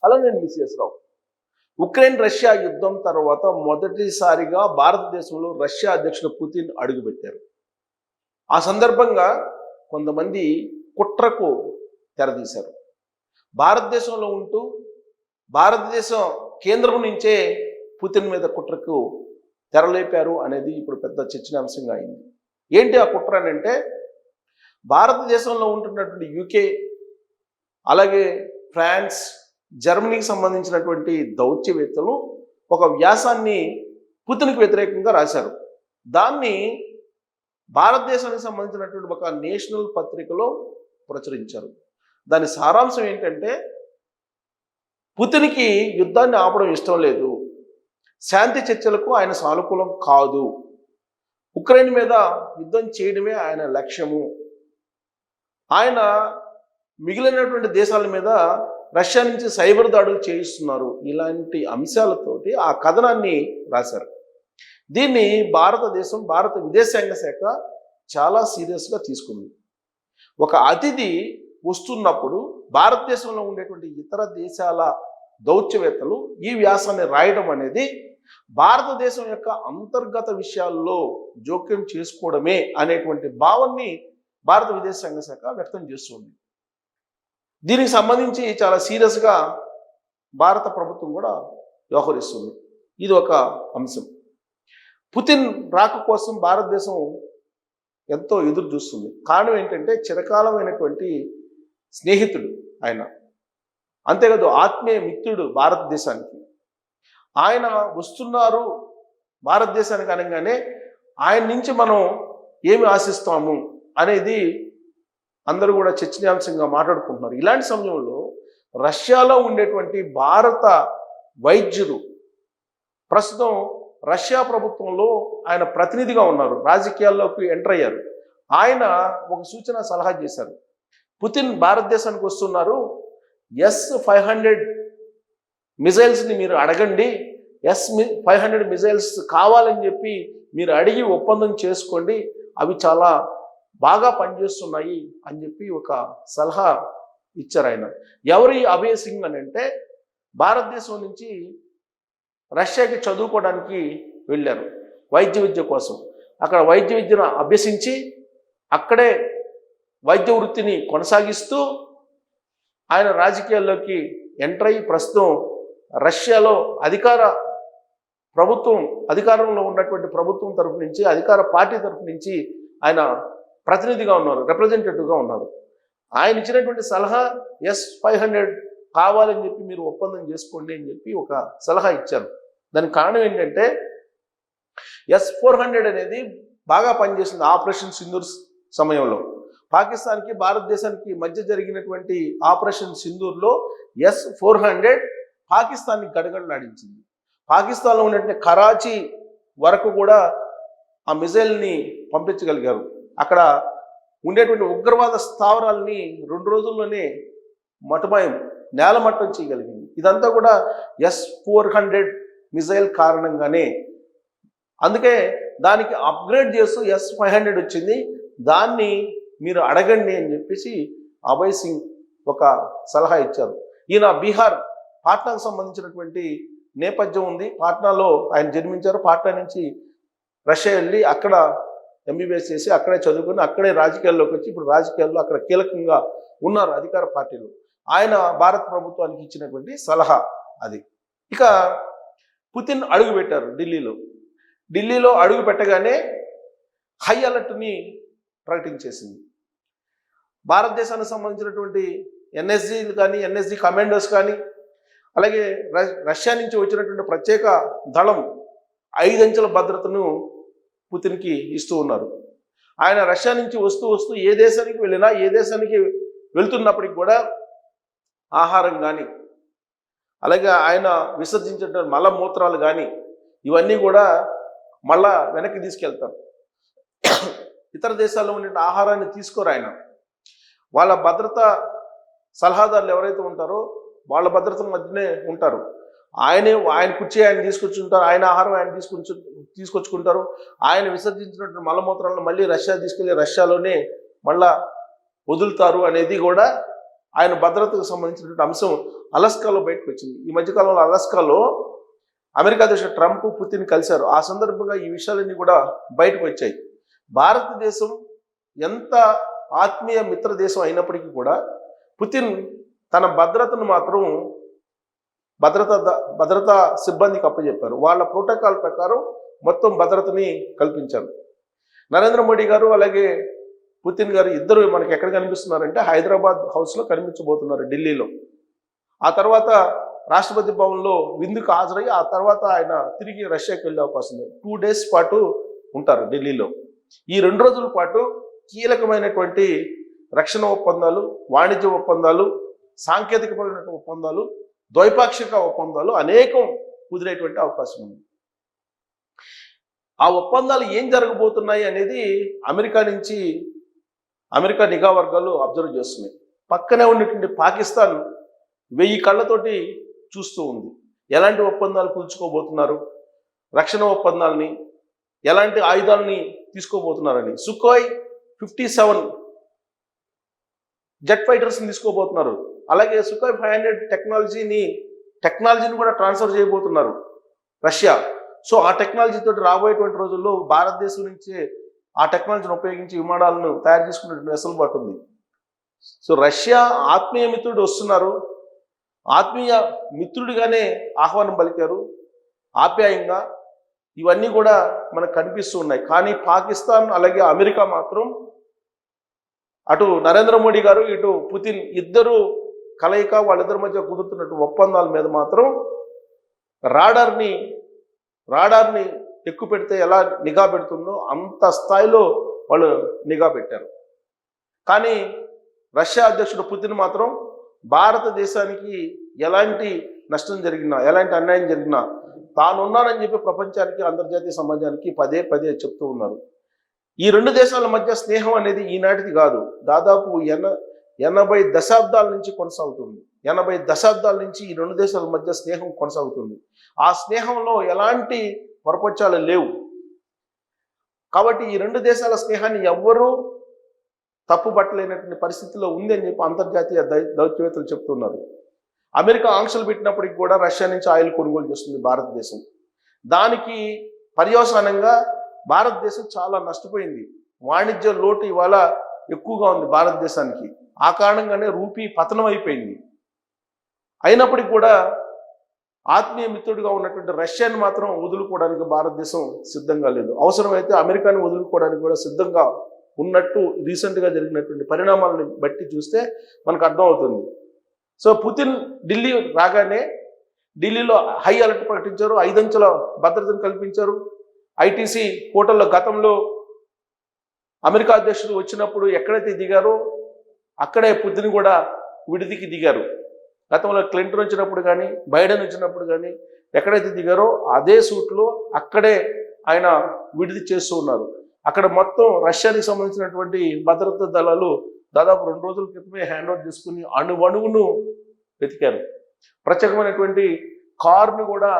అలానే మిసిఎస్ రావు. Ukraine Russia యుద్ధం తర్వాత మొదటిసారిగా భారతదేశంలో రష్యా అధ్యక్షుడు పుతిన్ అడుగుపెట్టారు. ఆ సందర్భంగా కొంతమంది కుట్రకు తెరదీశారు. భారతదేశంలో ఉంటూ భారతదేశం కేంద్రం నుంచే పుతిన్ మీద కుట్రకు తెరలేపారు అనేది ఇప్పుడు పెద్ద చర్చనీయాంశంగా అయింది. ఏంటి ఆ కుట్ర అని అంటే, భారతదేశంలో ఉంటున్నటువంటి యూకే, అలాగే ఫ్రాన్స్, జర్మనీకి సంబంధించినటువంటి దౌత్యవేత్తలు ఒక వ్యాసాన్ని పుతిన్కి వ్యతిరేకంగా రాశారు. దాన్ని భారతదేశానికి సంబంధించినటువంటి ఒక నేషనల్ పత్రికలో ప్రచురించారు. దాని సారాంశం ఏంటంటే, పుతిన్కి యుద్ధాన్ని ఆపడం ఇష్టం లేదు, శాంతి చర్చలకు ఆయన సానుకూలం కాదు, ఉక్రెయిన్ మీద యుద్ధం చేయడమే ఆయన లక్ష్యము, ఆయన మిగిలినటువంటి దేశాల మీద రష్యా నుంచి సైబర్ దాడులు చేయిస్తున్నారు, ఇలాంటి అంశాలతోటి ఆ కథనాన్ని రాశారు. దీన్ని భారతదేశం, భారత విదేశాంగ శాఖ చాలా సీరియస్గా తీసుకుంది. ఒక అతిథి వస్తున్నప్పుడు భారతదేశంలో ఉండేటువంటి ఇతర దేశాల దౌత్యవేత్తలు ఈ వ్యాసాన్ని రాయడం అనేది భారతదేశం యొక్క అంతర్గత విషయాల్లో జోక్యం చేసుకోవడమే అనేటువంటి భావాన్ని భారత విదేశాంగ శాఖ వ్యక్తం చేస్తుంది. దీనికి సంబంధించి చాలా సీరియస్గా భారత ప్రభుత్వం కూడా వ్యవహరిస్తుంది. ఇది ఒక అంశం. పుతిన్ రాక కోసం భారతదేశం ఎంతో ఎదురు చూస్తుంది. కారణం ఏంటంటే, చిరకాలమైనటువంటి స్నేహితుడు ఆయన, అంతేకాదు ఆత్మీయ మిత్రుడు భారతదేశానికి. ఆయన వస్తున్నారు భారతదేశానికి అనగానే ఆయన నుంచి మనం ఏమి ఆశిస్తాము అనేది అందరూ కూడా చర్చనీయాంశంగా మాట్లాడుకుంటున్నారు. ఇలాంటి సమయంలో రష్యాలో ఉండేటువంటి భారత వైద్యులు ప్రస్తుతం రష్యా ప్రభుత్వంలో ఆయన ప్రతినిధిగా ఉన్నారు, రాజకీయాల్లోకి ఎంటర్ అయ్యారు. ఆయన ఒక సూచన సలహా చేశారు. పుతిన్ భారతదేశానికి వస్తున్నారు, S-500 మిజైల్స్ని మీరు అడగండి, S-500 మిజైల్స్ కావాలని చెప్పి మీరు అడిగి ఒప్పందం చేసుకోండి, అవి చాలా బాగా పనిచేస్తున్నాయి అని చెప్పి ఒక సలహా ఇచ్చారు ఆయన. ఎవరి అభయ్ సింగ్ అని అంటే, భారతదేశం నుంచి రష్యాకి చదువుకోవడానికి వెళ్ళారు వైద్య విద్య కోసం. అక్కడ వైద్య విద్యను అభ్యసించి అక్కడే వైద్య వృత్తిని కొనసాగిస్తూ ఆయన రాజకీయాల్లోకి ఎంటర్ అయ్యి ప్రస్తుతం రష్యాలో అధికారంలో ఉన్నటువంటి ప్రభుత్వం తరఫు నుంచి, అధికార పార్టీ తరఫు నుంచి ఆయన ప్రతినిధిగా ఉన్నారు, రిప్రజెంటేటివ్గా ఉన్నారు. ఆయన ఇచ్చినటువంటి సలహా S-500 కావాలని చెప్పి మీరు ఒప్పందం చేసుకోండి అని చెప్పి ఒక సలహా ఇచ్చారు. దానికి కారణం ఏంటంటే, S-400 అనేది బాగా పనిచేసింది ఆపరేషన్ సింధూర్ సమయంలో. పాకిస్తాన్కి భారతదేశానికి మధ్య జరిగినటువంటి ఆపరేషన్ సింధూర్లో S-400 పాకిస్తాన్ని గడగడలాడించింది. పాకిస్తాన్లో ఉన్నటువంటి కరాచీ వరకు కూడా ఆ మిజైల్ని పంపించగలిగారు. అక్కడ ఉండేటువంటి ఉగ్రవాద స్థావరాలని 2 రోజుల్లోనే నేలమట్టం చేయగలిగింది. ఇదంతా కూడా S-400 మిజైల్ కారణంగానే. అందుకే దానికి అప్గ్రేడ్ చేస్తూ S-500 వచ్చింది, దాన్ని మీరు అడగండి అని చెప్పేసి అభయ్ సింగ్ ఒక సలహా ఇచ్చారు. ఈయన బీహార్ పాట్నాకు సంబంధించినటువంటి నేపథ్యం ఉంది. పాట్నాలో ఆయన జన్మించారు. పాట్నా నుంచి రష్యా వెళ్ళి అక్కడ MBBS చేసి అక్కడే చదువుకుని అక్కడే రాజకీయాల్లోకి వచ్చి ఇప్పుడు రాజకీయాల్లో అక్కడ కీలకంగా ఉన్నారు అధికార పార్టీలు. ఆయన భారత ప్రభుత్వానికి ఇచ్చినటువంటి సలహా అది. ఇక పుతిన్ అడుగు పెట్టారు ఢిల్లీలో అడుగు పెట్టగానే హై అలర్ట్ని ప్రకటించేసింది. భారతదేశానికి సంబంధించినటువంటి NSGలు కానీ, NSG కమాండోస్ కానీ, అలాగే రష్యా నుంచి వచ్చినటువంటి ప్రత్యేక దళం 5 అంచెల భద్రతను పుతిన్కి ఇస్తూ ఉన్నారు. ఆయన రష్యా నుంచి వస్తూ ఏ దేశానికి వెళ్ళినా, ఏ దేశానికి వెళ్తున్నప్పటికి కూడా ఆహారం కానీ, అలాగే ఆయన విసర్జించిన మలమూత్రాలు కానీ ఇవన్నీ కూడా మళ్ళా వెనక్కి తీసుకెళ్తారు. ఇతర దేశాల్లో ఉండే ఆహారాన్ని తీసుకోరు ఆయన. వాళ్ళ భద్రత సలహాదారులు ఎవరైతే ఉంటారో వాళ్ళ భద్రత మధ్యనే ఉంటారు. ఆయన కుర్చీ ఆయన తీసుకొచ్చుకుంటారు, ఆయన ఆహారం ఆయన తీసుకొచ్చుకుంటారు. ఆయన విసర్జించినటువంటి మలమూత్రాలను మళ్ళీ రష్యా తీసుకెళ్ళి రష్యాలోనే మళ్ళా వదులుతారు అనేది కూడా ఆయన భద్రతకు సంబంధించినటువంటి అంశం అలస్కాలో బయటకు వచ్చింది. ఈ మధ్యకాలంలో అలస్కాలో అమెరికా అధ్యక్షుడు ట్రంప్ పుతిన్ కలిశారు. ఆ సందర్భంగా ఈ విషయాలన్నీ కూడా బయటకు వచ్చాయి. భారతదేశం ఎంత ఆత్మీయ మిత్ర దేశం అయినప్పటికీ కూడా పుతిన్ తన భద్రతను మాత్రం భద్రతా సిబ్బందికి అప్పచెప్పారు. వాళ్ళ ప్రోటోకాల్ ప్రకారం మొత్తం భద్రతని కల్పించారు. నరేంద్ర మోడీ గారు అలాగే పుతిన్ గారు ఇద్దరు మనకి ఎక్కడ కనిపిస్తున్నారంటే హైదరాబాద్ హౌస్లో కనిపించబోతున్నారు, ఢిల్లీలో. ఆ తర్వాత రాష్ట్రపతి భవన్లో విందుకు హాజరయ్యి ఆ తర్వాత ఆయన తిరిగి రష్యాకి వెళ్ళే అవకాశం ఉంది. 2 days పాటు ఉంటారు ఢిల్లీలో. ఈ 2 రోజుల పాటు కీలకమైనటువంటి రక్షణ ఒప్పందాలు, వాణిజ్య ఒప్పందాలు, సాంకేతికపరమైన ఒప్పందాలు, ద్వైపాక్షిక ఒప్పందాలు అనేకం కుదిరేటువంటి అవకాశం ఉంది. ఆ ఒప్పందాలు ఏం జరగబోతున్నాయి అనేది అమెరికా నిఘా వర్గాలు అబ్జర్వ్ చేస్తున్నాయి. పక్కనే ఉన్నటువంటి పాకిస్తాన్ 1000 కళ్ళతోటి చూస్తూ ఉంది. ఎలాంటి ఒప్పందాలు కుదుర్చుకోబోతున్నారు, రక్షణ ఒప్పందాలని, ఎలాంటి ఆయుధాలని తీసుకోబోతున్నారని. సుఖోయ్ 57 జెట్ ఫైటర్స్ని తీసుకోబోతున్నారు. అలాగే సుఖోయ్ 500 టెక్నాలజీని కూడా ట్రాన్స్ఫర్ చేయబోతున్నారు రష్యా. సో ఆ టెక్నాలజీ తోటి రాబోయేటువంటి రోజుల్లో భారతదేశం నుంచే ఆ టెక్నాలజీని ఉపయోగించి విమానాలను తయారు చేసుకునేటువంటి వెసులుబాటు ఉంది. సో రష్యా ఆత్మీయ మిత్రుడు వస్తున్నారు, ఆత్మీయ మిత్రుడిగానే ఆహ్వానం పలికారు, ఆప్యాయంగా. ఇవన్నీ కూడా మనకు కనిపిస్తూ ఉన్నాయి. కానీ పాకిస్తాన్ అలాగే అమెరికా మాత్రం, అటు నరేంద్ర మోడీ గారు ఇటు పుతిన్ ఇద్దరు కలయిక, వాళ్ళిద్దరి మధ్య కుదురుతున్నట్టు ఒప్పందాల మీద మాత్రం రాడార్ని ఎక్కువ పెడితే ఎలా నిఘా పెడుతుందో అంత స్థాయిలో వాళ్ళు నిఘా పెట్టారు. కానీ రష్యా అధ్యక్షుడు పుతిన్ మాత్రం భారతదేశానికి ఎలాంటి నష్టం జరిగినా, ఎలాంటి అన్యాయం జరిగినా తానున్నానని చెప్పి ప్రపంచానికి, అంతర్జాతీయ సమాజానికి పదే పదే చెప్తూ ఉన్నారు. ఈ 2 దేశాల మధ్య స్నేహం అనేది ఈనాటిది కాదు, దాదాపు 80 దశాబ్దాల నుంచి కొనసాగుతుంది. 80 దశాబ్దాల నుంచి ఈ 2 దేశాల మధ్య స్నేహం కొనసాగుతుంది. ఆ స్నేహంలో ఎలాంటి పొరపచ్చాలు లేవు. కాబట్టి ఈ 2 దేశాల స్నేహాన్ని ఎవ్వరూ తప్పుపట్టలేనటువంటి పరిస్థితిలో ఉంది అని చెప్పి అంతర్జాతీయ దౌత్యవేత్తలు చెప్తున్నారు. అమెరికా ఆంక్షలు పెట్టినప్పటికీ కూడా రష్యా నుంచి ఆయిల్ కొనుగోలు చేస్తుంది భారతదేశం. దానికి పర్యవసానంగా భారతదేశం చాలా నష్టపోయింది. వాణిజ్య లోటు ఇవాళ ఎక్కువగా ఉంది భారతదేశానికి. ఆ కారణంగానే రూపీ పతనం అయిపోయింది. అయినప్పటికీ కూడా ఆత్మీయ మిత్రుడిగా ఉన్నటువంటి రష్యాని మాత్రం వదులుకోవడానికి భారతదేశం సిద్ధంగా లేదు. అవసరమైతే అమెరికాని వదులుకోవడానికి కూడా సిద్ధంగా ఉన్నట్టు రీసెంట్గా జరిగినటువంటి పరిణామాలను బట్టి చూస్తే మనకు అర్థమవుతుంది. సో పుతిన్ ఢిల్లీ రాగానే ఢిల్లీలో హై అలర్ట్ ప్రకటించారు, 5 అంచెల భద్రతను కల్పించారు. ఐటీసీ హోటల్లో గతంలో అమెరికా అధ్యక్షుడు వచ్చినప్పుడు ఎక్కడైతే దిగారో అక్కడే పుతిన్ కూడా విడిదికి దిగారు. గతంలో క్లింటన్ వచ్చినప్పుడు కానీ, బైడెన్ వచ్చినప్పుడు కానీ ఎక్కడైతే దిగారో అదే సూట్లో అక్కడే ఆయన విడిది చేస్తూ ఉన్నారు. అక్కడ మొత్తం రష్యాకి సంబంధించినటువంటి భద్రతా దళాలు దాదాపు 2 రోజుల క్రితమే హ్యాండ్ ఓవర్ చేసుకుని అణువణువును వెతికారు. ప్రత్యేకమైనటువంటి కారును కూడా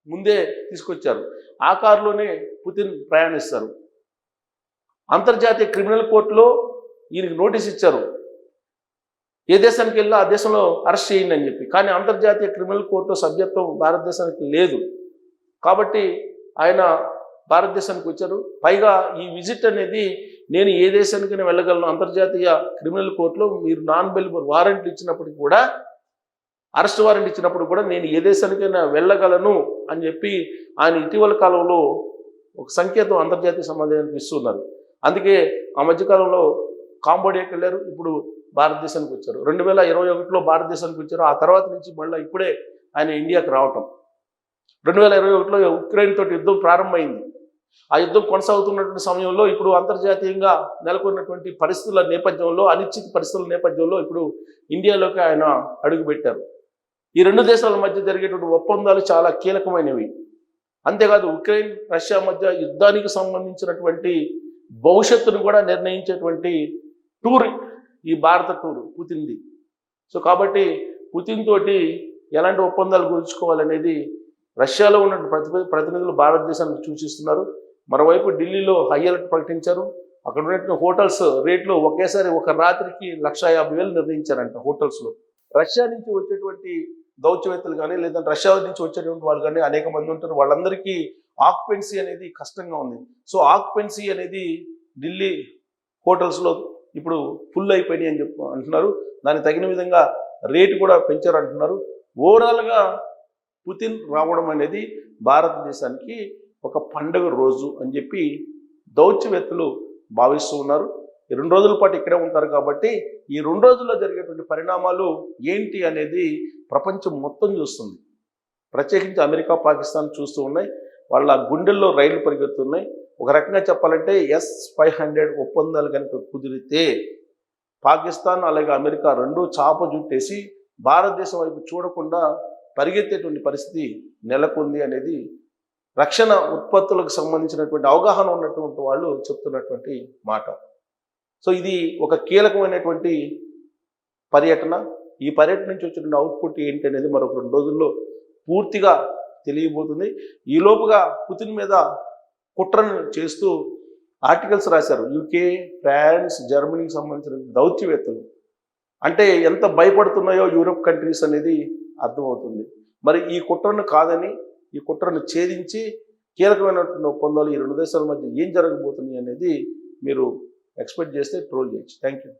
ముందే తీసుకొచ్చారు. ఆ కారులోనే పుతిన్ ప్రయాణిస్తారు. అంతర్జాతీయ క్రిమినల్ కోర్టులో ఈయనకి నోటీస్ ఇచ్చారు, ఏ దేశానికి వెళ్ళినా ఆ దేశంలో అరెస్ట్ చేయండి అని చెప్పి. కానీ అంతర్జాతీయ క్రిమినల్ కోర్టు సభ్యత్వం భారతదేశానికి లేదు. కాబట్టి ఆయన భారతదేశానికి వచ్చారు. పైగా ఈ విజిట్ అనేది నేను ఏ దేశానికైనా వెళ్ళగలను, అంతర్జాతీయ క్రిమినల్ కోర్టులో మీరు నాన్ బెయిలబుల్ వారెంట్లు ఇచ్చినప్పటికీ కూడా, అరెస్ట్ వారెంట్ ఇచ్చినప్పుడు కూడా నేను ఏ దేశానికైనా వెళ్ళగలను అని చెప్పి ఆయన ఇటీవల కాలంలో ఒక సంకేతం అంతర్జాతీయ సమాజానికి ఇస్తున్నారు. అందుకే ఆ మధ్యకాలంలో కాంబోడియాకి వెళ్ళారు, ఇప్పుడు భారతదేశానికి వచ్చారు. 2021లో భారతదేశానికి వచ్చారు. ఆ తర్వాత నుంచి మళ్ళీ ఇప్పుడే ఆయన ఇండియాకి రావటం. 2021లో ఉక్రెయిన్ తోటి యుద్ధం ప్రారంభమైంది. ఆ యుద్ధం కొనసాగుతున్నటువంటి సమయంలో ఇప్పుడు అంతర్జాతీయంగా నెలకొన్నటువంటి పరిస్థితుల నేపథ్యంలో, అనిశ్చిత పరిస్థితుల నేపథ్యంలో ఇప్పుడు ఇండియాలోకి ఆయన అడుగుపెట్టారు. ఈ 2 దేశాల మధ్య జరిగేటువంటి ఒప్పందాలు చాలా కీలకమైనవి. అంతేకాదు ఉక్రెయిన్ రష్యా మధ్య యుద్ధానికి సంబంధించినటువంటి భవిష్యత్తును కూడా నిర్ణయించేటువంటి టూర్ ఈ భారత టూర్ పుతిన్ది. సో కాబట్టి పుతిన్ తోటి ఎలాంటి ఒప్పందాలు కుదుర్చుకోవాలనేది రష్యాలో ఉన్న ప్రతినిధులు భారతదేశానికి సూచిస్తున్నారు. మరోవైపు ఢిల్లీలో హై అలర్ట్ ప్రకటించారు. అక్కడ ఉన్నటువంటి హోటల్స్ రేట్లు ఒకేసారి ఒక రాత్రికి 1,50,000 నిర్ణయించారంట హోటల్స్లో. రష్యా నుంచి వచ్చేటువంటి దౌత్యవేత్తలు కానీ లేదంటే రష్యా నుంచి వచ్చేటువంటి వాళ్ళు కానీ అనేక మంది ఉంటారు. వాళ్ళందరికీ ఆక్యుపెన్సీ అనేది కష్టంగా ఉంది. సో ఆక్యుపెన్సీ అనేది ఢిల్లీ హోటల్స్లో ఇప్పుడు ఫుల్ అయిపోయినాయి అని అంటున్నారు. దానికి తగిన విధంగా రేటు కూడా పెంచారు అంటున్నారు. ఓవరాల్గా పుతిన్ రావడం అనేది భారతదేశానికి ఒక పండుగ రోజు అని చెప్పి దౌత్యవేత్తలు భావిస్తూ ఉన్నారు. ఈ 2 రోజుల పాటు ఇక్కడే ఉంటారు కాబట్టి ఈ 2 రోజుల్లో జరిగేటువంటి పరిణామాలు ఏంటి అనేది ప్రపంచం మొత్తం చూస్తుంది. ప్రత్యేకించి అమెరికా, పాకిస్తాన్ చూస్తూ ఉన్నాయి. వాళ్ళ గుండెల్లో రైళ్లు పరిగెత్తున్నాయి. ఒక రకంగా చెప్పాలంటే S-500 ఒప్పందాలు కనుక కుదిరితే పాకిస్తాన్ అలాగే అమెరికా రెండూ చాప జుట్టేసి భారతదేశం వైపు చూడకుండా పరిగెత్తేటువంటి పరిస్థితి నెలకొంది అనేది రక్షణ ఉత్పత్తులకు సంబంధించినటువంటి అవగాహన ఉన్నటువంటి వాళ్ళు చెప్తున్నటువంటి మాట. సో ఇది ఒక కీలకమైనటువంటి పర్యటన. ఈ పర్యటన నుంచి వచ్చిన అవుట్పుట్ ఏంటి అనేది మరొక 2 రోజుల్లో పూర్తిగా తెలియబోతుంది. ఈ లోపుగా పుతిన్ మీద కుట్రను చేస్తూ ఆర్టికల్స్ రాశారు UK, ఫ్రాన్స్, జర్మనీకి సంబంధించిన దౌత్యవేత్తలు. అంటే ఎంత భయపడుతున్నాయో యూరోప్ కంట్రీస్ అనేది అర్థమవుతుంది. మరి ఈ కుట్రను కాదని, ఈ కుట్రను ఛేదించి కీలకమైనటువంటి ఒప్పందాలు ఈ 2 దేశాల మధ్య ఏం జరగబోతుంది అనేది మీరు ఎక్స్పెక్ట్ చేస్తే ట్రోల్ చేయొచ్చు. Thank you.